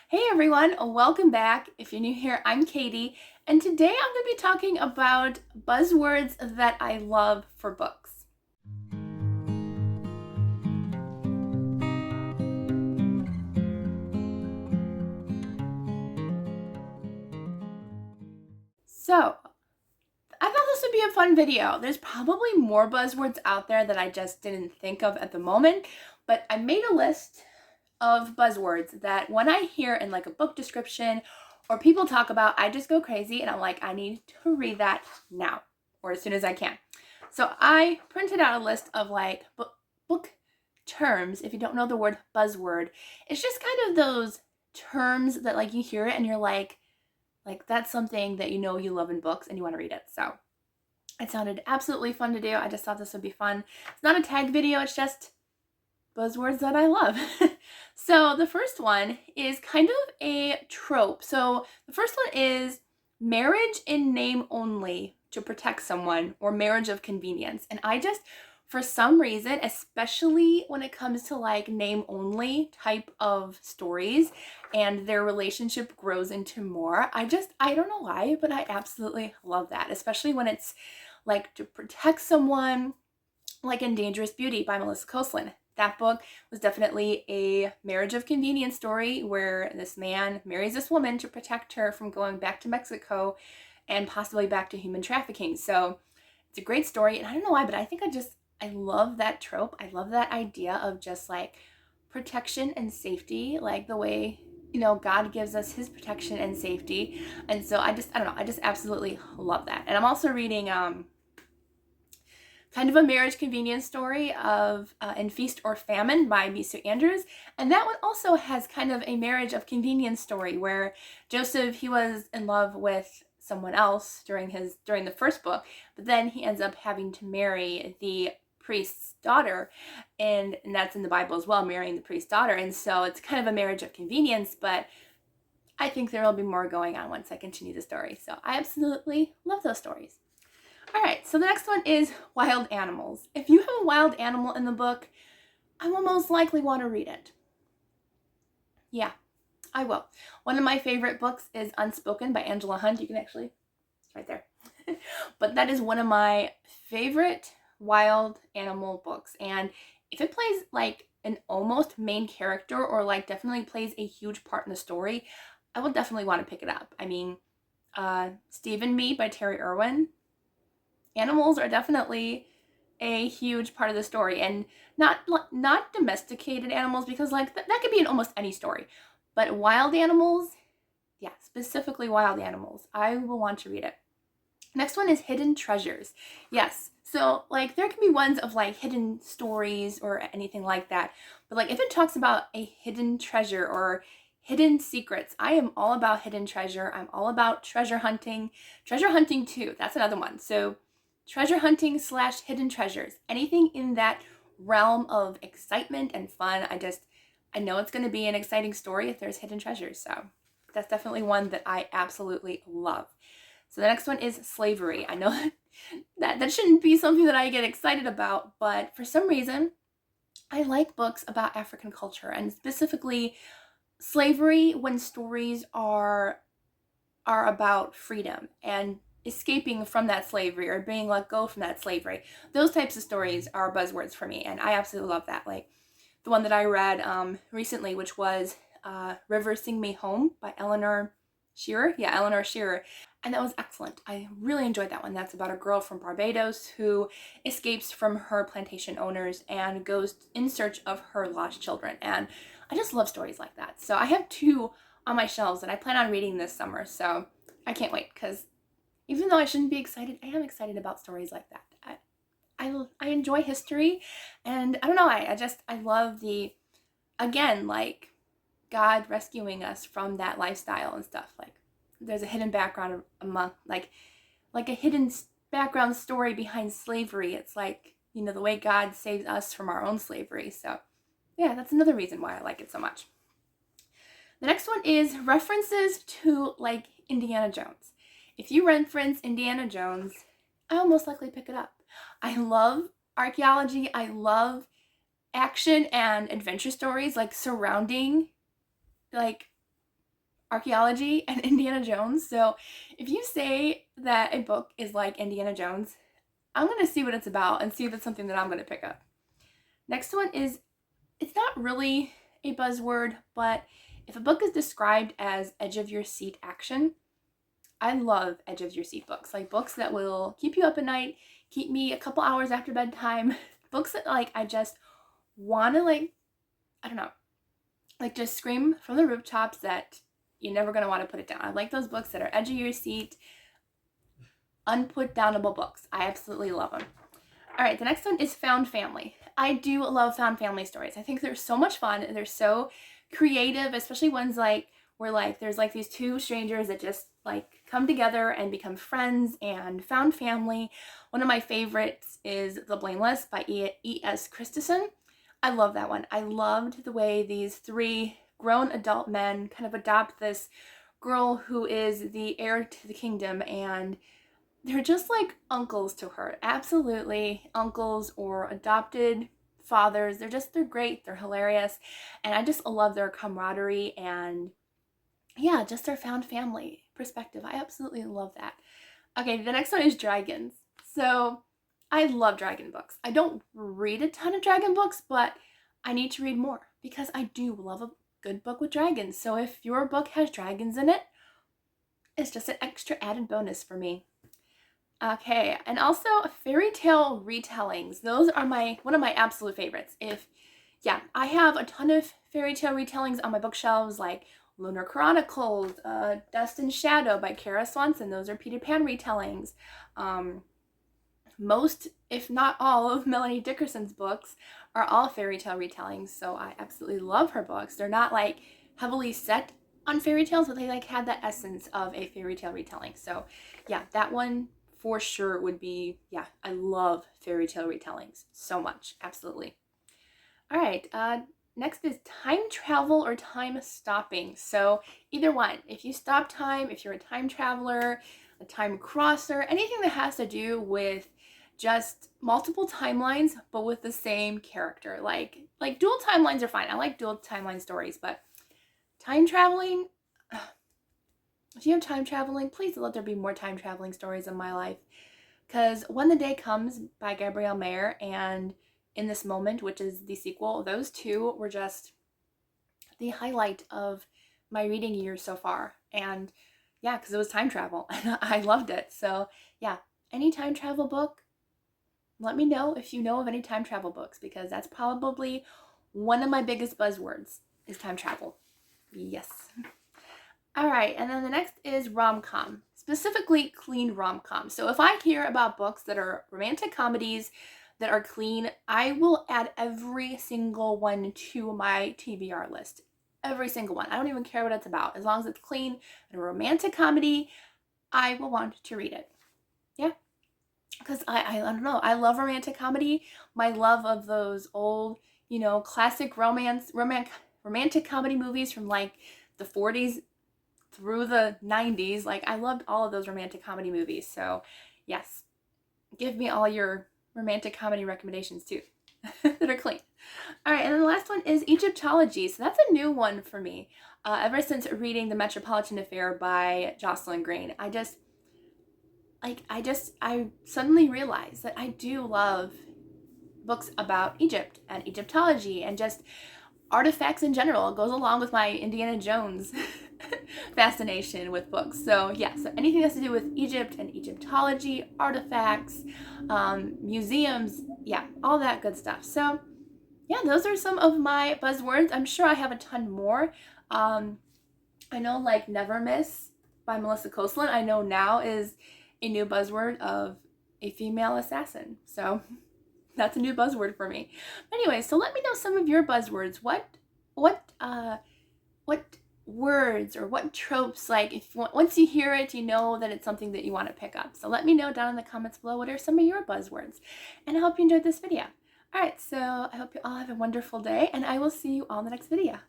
Hey everyone, welcome back. If you're new here, I'm Katie, and today I'm going to be talking about buzzwords that I love for books. So, I thought this would be a fun video. There's probably more buzzwords out there that I just didn't think of at the moment, but I made a list of buzzwords that when I hear in like a book description or people talk about, I just go crazy and I'm like, I need to read that now or as soon as I can. So I printed out a list of like book terms. If you don't know the word buzzword, it's just kind of those terms that like you hear it and you're like that's something that you know you love in books and you want to read it. So it sounded absolutely fun to do. I just thought this would be fun. It's not a tag video, it's just buzzwords that I love. So the first one is kind of a trope. So the first one is marriage in name only to protect someone, or marriage of convenience. And I just, for some reason, especially when it comes to like name only type of stories and their relationship grows into more, I don't know why, but I absolutely love that, especially when it's like to protect someone, like in Dangerous Beauty by Melissa Coastland. That book was definitely a marriage of convenience story where this man marries this woman to protect her from going back to Mexico and possibly back to human trafficking. So it's a great story, and I don't know why, but I think I love that trope. I love that idea of just like protection and safety, like the way, you know, God gives us his protection and safety. And so I don't know, I just absolutely love that. And I'm also reading kind of a marriage convenience story of In Feast or Famine by Misu Andrews. And that one also has kind of a marriage of convenience story where Joseph, he was in love with someone else during the first book, but then he ends up having to marry the priest's daughter, and that's in the Bible as well, marrying the priest's daughter. And so it's kind of a marriage of convenience, but I think there will be more going on once I continue the story. So I absolutely love those stories. All right, so the next one is wild animals. If you have a wild animal in the book, I will most likely want to read it. Yeah, I will. One of my favorite books is Unspoken by Angela Hunt. You can actually, it's right there. But that is one of my favorite wild animal books. And if it plays like an almost main character or like definitely plays a huge part in the story, I will definitely want to pick it up. I mean, Steve and Me by Terry Irwin. Animals are definitely a huge part of the story, and not domesticated animals, because like that could be in almost any story, but wild animals, yeah, specifically wild animals. I will want to read it. Next one is hidden treasures. Yes, so like there can be ones of like hidden stories or anything like that, but like if it talks about a hidden treasure or hidden secrets, I am all about hidden treasure. I'm all about treasure hunting too. That's another one. So treasure hunting / hidden treasures, anything in that realm of excitement and fun. I know it's going to be an exciting story if there's hidden treasures. So that's definitely one that I absolutely love. So the next one is slavery. I know that shouldn't be something that I get excited about, but for some reason I like books about African culture, and specifically slavery when stories are about freedom and escaping from that slavery or being let go from that slavery. Those types of stories are buzzwords for me, and I absolutely love that. Like the one that I read recently, which was River Sing Me Home by Eleanor Shearer. Yeah, Eleanor Shearer. And that was excellent. I really enjoyed that one. That's about a girl from Barbados who escapes from her plantation owners and goes in search of her lost children. And I just love stories like that. So I have 2 on my shelves that I plan on reading this summer. So I can't wait, because even though I shouldn't be excited, I am excited about stories like that. I enjoy history, and I don't know, I love the, again, like God rescuing us from that lifestyle and stuff. Like there's a hidden background among like a hidden background story behind slavery. It's like, you know, the way God saves us from our own slavery. So yeah, that's another reason why I like it so much. The next one is references to like Indiana Jones. If you reference Indiana Jones, I'll most likely pick it up. I love archaeology. I love action and adventure stories like surrounding like archaeology and Indiana Jones. So if you say that a book is like Indiana Jones, I'm going to see what it's about and see if it's something that I'm going to pick up. Next one is, it's not really a buzzword, but if a book is described as edge of your seat action, I love edge of your seat books. Like books that will keep you up at night, keep me a couple hours after bedtime. Books that like I just want to like, I don't know, like just scream from the rooftops that you're never going to want to put it down. I like those books that are edge of your seat, unputdownable books. I absolutely love them. All right, the next one is found family. I do love found family stories. I think they're so much fun and they're so creative, especially ones like where like there's like these two strangers that just like come together and become friends and found family. One of my favorites is The Blameless by E.S. Christensen. I love that one. I loved the way these three grown adult men kind of adopt this girl who is the heir to the kingdom, and they're just like uncles to her. Absolutely uncles or adopted fathers. They're great. They're hilarious. And I just love their camaraderie and yeah, just their found family perspective. I absolutely love that. Okay, the next one is dragons. So I love dragon books. I don't read a ton of dragon books, but I need to read more because I do love a good book with dragons. So if your book has dragons in it, it's just an extra added bonus for me. Okay, and also fairy tale retellings. Those are one of my absolute favorites. I have a ton of fairy tale retellings on my bookshelves, like Lunar Chronicles, Dust and Shadow by Kara Swanson. Those are Peter Pan retellings. Most, if not all, of Melanie Dickerson's books are all fairy tale retellings, so I absolutely love her books. They're not like heavily set on fairy tales, but they like have that essence of a fairy tale retelling. So yeah, that one for sure would be, I love fairy tale retellings so much. Absolutely. All right, next is time travel or time stopping. So either one. If you stop time, if you're a time traveler, a time crosser, anything that has to do with just multiple timelines, but with the same character. Like dual timelines are fine. I like dual timeline stories, but time traveling, if you have time traveling, please let there be more time traveling stories in my life. Because When the Day Comes by Gabrielle Mayer and In This Moment, which is the sequel, those two were just the highlight of my reading year so far. And yeah, because it was time travel and I loved it. So yeah, any time travel book, let me know if you know of any time travel books, because that's probably one of my biggest buzzwords is time travel. Yes. All right, and then the next is rom-com, specifically clean rom-com. So if I hear about books that are romantic comedies that are clean, I will add every single one to my TBR list. Every single one. I don't even care what it's about. As long as it's clean and a romantic comedy, I will want to read it. Yeah. Because I don't know. I love romantic comedy. My love of those old, classic romantic comedy movies from like the 40s through the 90s. Like I loved all of those romantic comedy movies. So yes, give me all your romantic comedy recommendations too that are clean. All right, and then the last one is Egyptology. So that's a new one for me. Ever since reading The Metropolitan Affair by Jocelyn Green, I suddenly realized that I do love books about Egypt and Egyptology and just artifacts in general. It goes along with my Indiana Jones fascination with books. So yeah, so anything that has to do with Egypt and Egyptology, artifacts, museums, yeah, all that good stuff. So yeah, those are some of my buzzwords. I'm sure I have a ton more. I know like Never Miss by Melissa Coastland, I know now is a new buzzword of a female assassin. So that's a new buzzword for me. Anyway, so let me know some of your buzzwords. What words or what tropes, like if once you hear it, you know that it's something that you want to pick up. So let me know down in the comments below what are some of your buzzwords. And I hope you enjoyed this video. All right, so I hope you all have a wonderful day, and I will see you all in the next video.